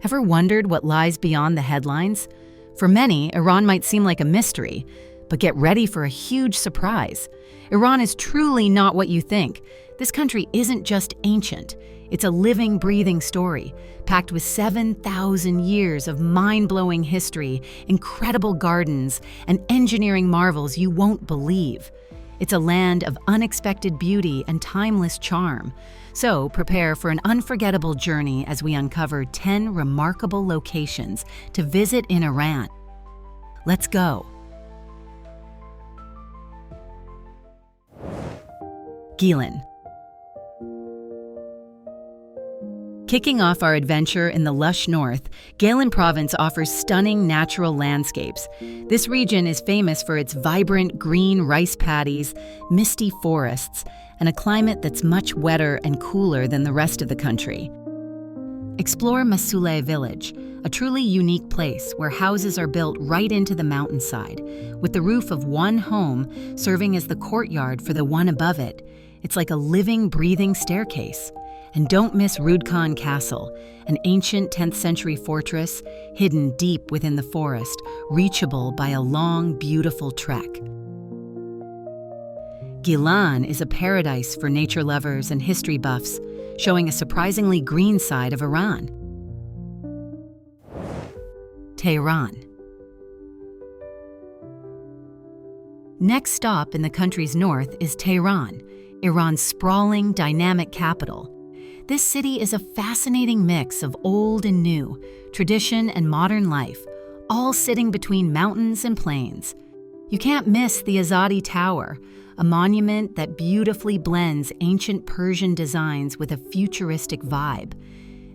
Ever wondered what lies beyond the headlines? For many, Iran might seem like a mystery, but get ready for a huge surprise. Iran is truly not what you think. This country isn't just ancient. It's a living, breathing story, packed with 7,000 years of mind-blowing history, incredible gardens, and engineering marvels you won't believe. It's a land of unexpected beauty and timeless charm. So prepare for an unforgettable journey as we uncover 10 remarkable locations to visit in Iran. Let's go. Guilan. Kicking off our adventure in the lush north, Guilan province offers stunning natural landscapes. This region is famous for its vibrant green rice paddies, misty forests, and a climate that's much wetter and cooler than the rest of the country. Explore Masuleh village, a truly unique place where houses are built right into the mountainside, with the roof of one home serving as the courtyard for the one above it. It's like a living, breathing staircase. And don't miss Rudkhan Castle, an ancient 10th century fortress hidden deep within the forest, reachable by a long, beautiful trek. Guilan is a paradise for nature lovers and history buffs, showing a surprisingly green side of Iran. Tehran. Next stop in the country's north is Tehran, Iran's sprawling, dynamic capital. This city is a fascinating mix of old and new, tradition and modern life, all sitting between mountains and plains. You can't miss the Azadi Tower, a monument that beautifully blends ancient Persian designs with a futuristic vibe.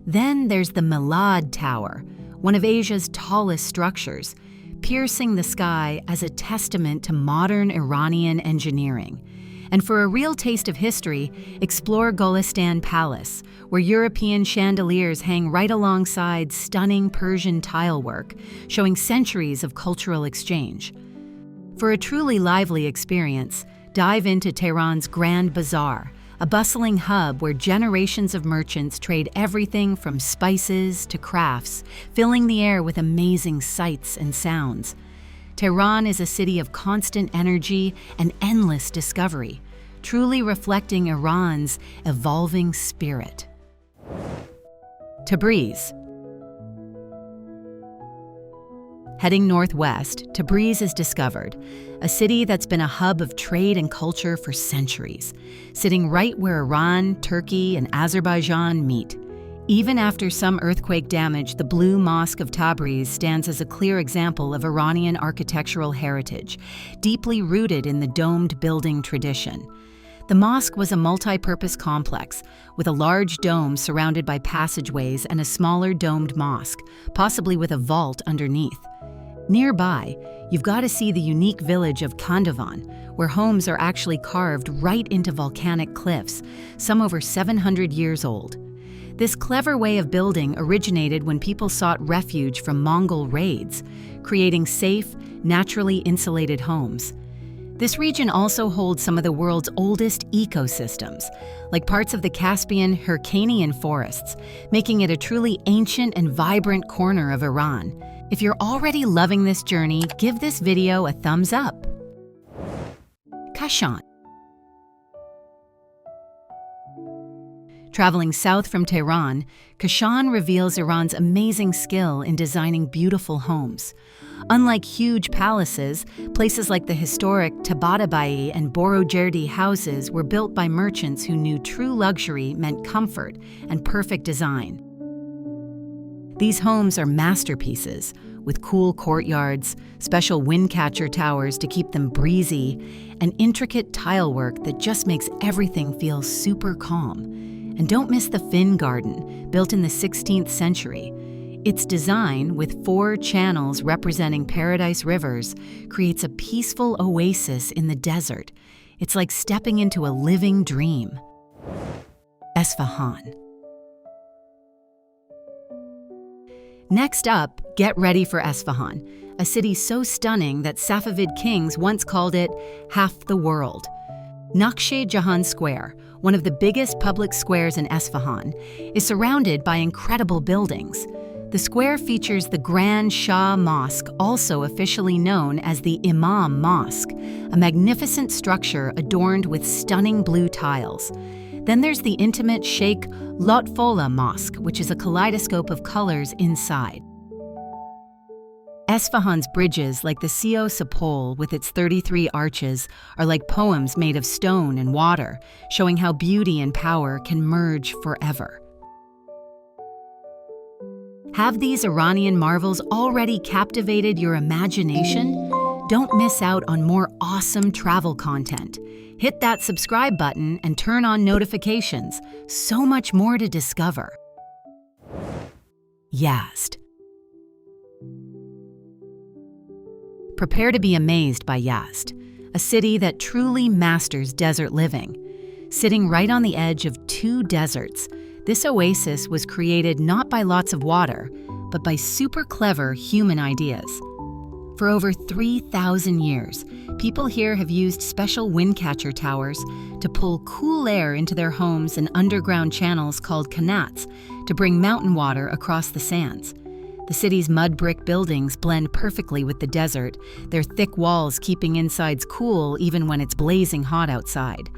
Then there's the Milad Tower, one of Asia's tallest structures, piercing the sky as a testament to modern Iranian engineering. And for a real taste of history, explore Golestan Palace, where European chandeliers hang right alongside stunning Persian tilework, showing centuries of cultural exchange. For a truly lively experience, dive into Tehran's Grand Bazaar, a bustling hub where generations of merchants trade everything from spices to crafts, filling the air with amazing sights and sounds. Tehran is a city of constant energy and endless discovery, truly reflecting Iran's evolving spirit. Tabriz. Heading northwest, Tabriz is discovered, a city that's been a hub of trade and culture for centuries, sitting right where Iran, Turkey, and Azerbaijan meet. Even after some earthquake damage, the Blue Mosque of Tabriz stands as a clear example of Iranian architectural heritage, deeply rooted in the domed building tradition. The mosque was a multi-purpose complex, with a large dome surrounded by passageways and a smaller domed mosque, possibly with a vault underneath. Nearby, you've got to see the unique village of Kandovan, where homes are actually carved right into volcanic cliffs, some over 700 years old. This clever way of building originated when people sought refuge from Mongol raids, creating safe, naturally insulated homes. This region also holds some of the world's oldest ecosystems, like parts of the Caspian Hyrcanian forests, making it a truly ancient and vibrant corner of Iran. If you're already loving this journey, give this video a thumbs up. Kashan. Traveling south from Tehran, Kashan reveals Iran's amazing skill in designing beautiful homes. Unlike huge palaces, places like the historic Tabatabai and Borojerdi houses were built by merchants who knew true luxury meant comfort and perfect design. These homes are masterpieces, with cool courtyards, special windcatcher towers to keep them breezy, and intricate tilework that just makes everything feel super calm. And don't miss the Finn Garden, built in the 16th century. Its design, with 4 channels representing paradise rivers, creates a peaceful oasis in the desert. It's like stepping into a living dream. Isfahan. Next up, get ready for Isfahan, a city so stunning that Safavid kings once called it half the world. Naqsh-e Jahan Square, one of the biggest public squares in Isfahan, is surrounded by incredible buildings. The square features the Grand Shah Mosque, also officially known as the Imam Mosque, a magnificent structure adorned with stunning blue tiles. Then there's the intimate Sheikh Lotfola Mosque, which is a kaleidoscope of colors inside. Isfahan's bridges, like the Si-o-se-pol with its 33 arches, are like poems made of stone and water, showing how beauty and power can merge forever. Have these Iranian marvels already captivated your imagination? Don't miss out on more awesome travel content. Hit that subscribe button and turn on notifications. So much more to discover. Yazd. Prepare to be amazed by Yazd, a city that truly masters desert living. Sitting right on the edge of two deserts, this oasis was created not by lots of water, but by super clever human ideas. For over 3,000 years, people here have used special windcatcher towers to pull cool air into their homes and underground channels called Qanats to bring mountain water across the sands. The city's mud brick buildings blend perfectly with the desert, their thick walls keeping insides cool even when it's blazing hot outside.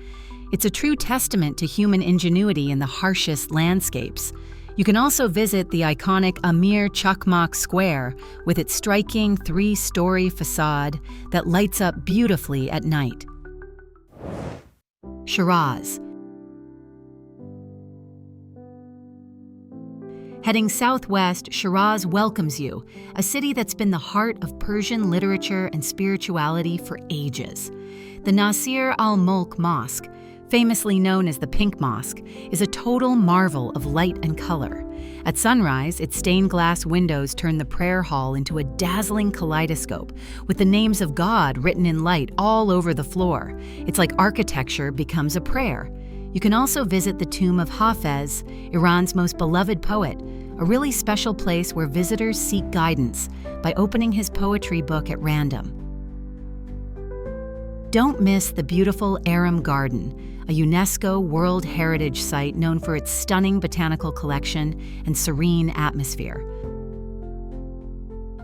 It's a true testament to human ingenuity in the harshest landscapes. You can also visit the iconic Amir Chakhmaq Square with its striking 3-story facade that lights up beautifully at night. Shiraz. Heading southwest, Shiraz welcomes you, a city that's been the heart of Persian literature and spirituality for ages. The Nasir al-Mulk Mosque, famously known as the Pink Mosque, is a total marvel of light and color. At sunrise, its stained glass windows turn the prayer hall into a dazzling kaleidoscope, with the names of God written in light all over the floor. It's like architecture becomes a prayer. You can also visit the tomb of Hafez, Iran's most beloved poet, a really special place where visitors seek guidance by opening his poetry book at random. Don't miss the beautiful Eram Garden, a UNESCO World Heritage Site known for its stunning botanical collection and serene atmosphere.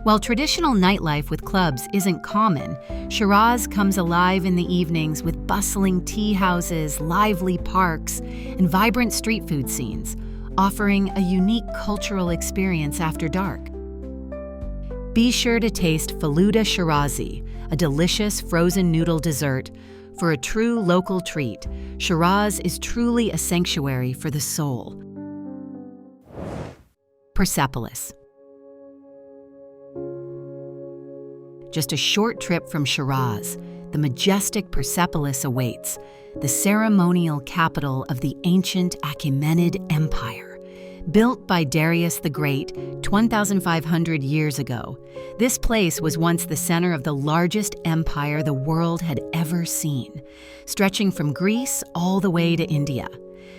While traditional nightlife with clubs isn't common, Shiraz comes alive in the evenings with bustling tea houses, lively parks, and vibrant street food scenes, offering a unique cultural experience after dark. Be sure to taste Faloodeh Shirazi, a delicious frozen noodle dessert. For a true local treat, Shiraz is truly a sanctuary for the soul. Persepolis. Just a short trip from Shiraz, the majestic Persepolis awaits, the ceremonial capital of the ancient Achaemenid Empire. Built by Darius the Great 1,500 years ago, this place was once the center of the largest empire the world had ever seen, stretching from Greece all the way to India.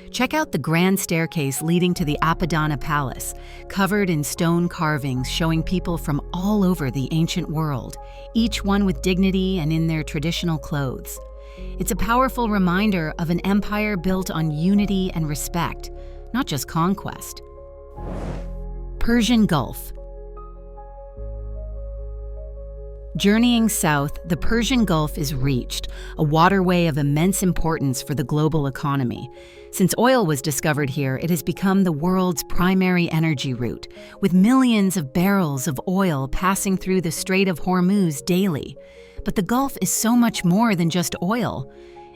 Check out the grand staircase leading to the Apadana Palace, covered in stone carvings showing people from all over the ancient world, each one with dignity and in their traditional clothes. It's a powerful reminder of an empire built on unity and respect, not just conquest. Persian Gulf. Journeying south, the Persian Gulf is reached, a waterway of immense importance for the global economy. Since oil was discovered here, it has become the world's primary energy route, with millions of barrels of oil passing through the Strait of Hormuz daily. But the Gulf is so much more than just oil.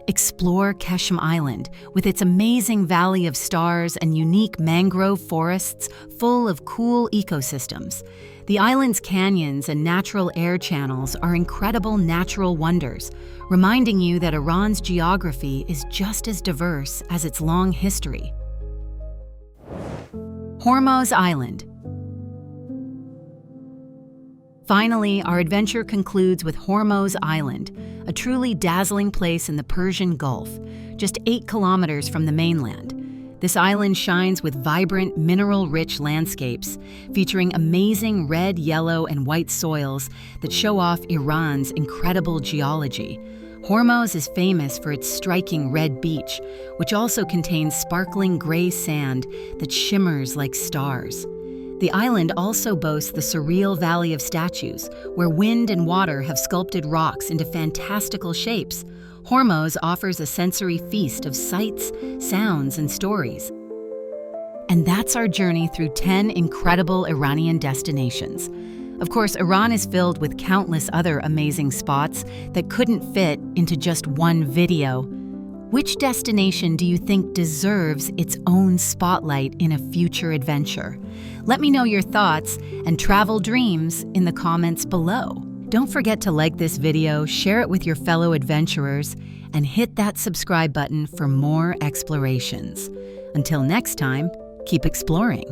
Explore Kashan Island, with its amazing valley of stars and unique mangrove forests full of cool ecosystems. The island's canyons and natural air channels are incredible natural wonders, reminding you that Iran's geography is just as diverse as its long history. Hormuz Island. Finally, our adventure concludes with Hormuz Island, a truly dazzling place in the Persian Gulf, just 8 kilometers from the mainland. This island shines with vibrant, mineral-rich landscapes, featuring amazing red, yellow, and white soils that show off Iran's incredible geology. Hormuz is famous for its striking red beach, which also contains sparkling gray sand that shimmers like stars. The island also boasts the surreal Valley of Statues, where wind and water have sculpted rocks into fantastical shapes. Hormuz offers a sensory feast of sights, sounds, and stories. And that's our journey through 10 incredible Iranian destinations. Of course, Iran is filled with countless other amazing spots that couldn't fit into just one video. Which destination do you think deserves its own spotlight in a future adventure? Let me know your thoughts and travel dreams in the comments below. Don't forget to like this video, share it with your fellow adventurers, and hit that subscribe button for more explorations. Until next time, keep exploring.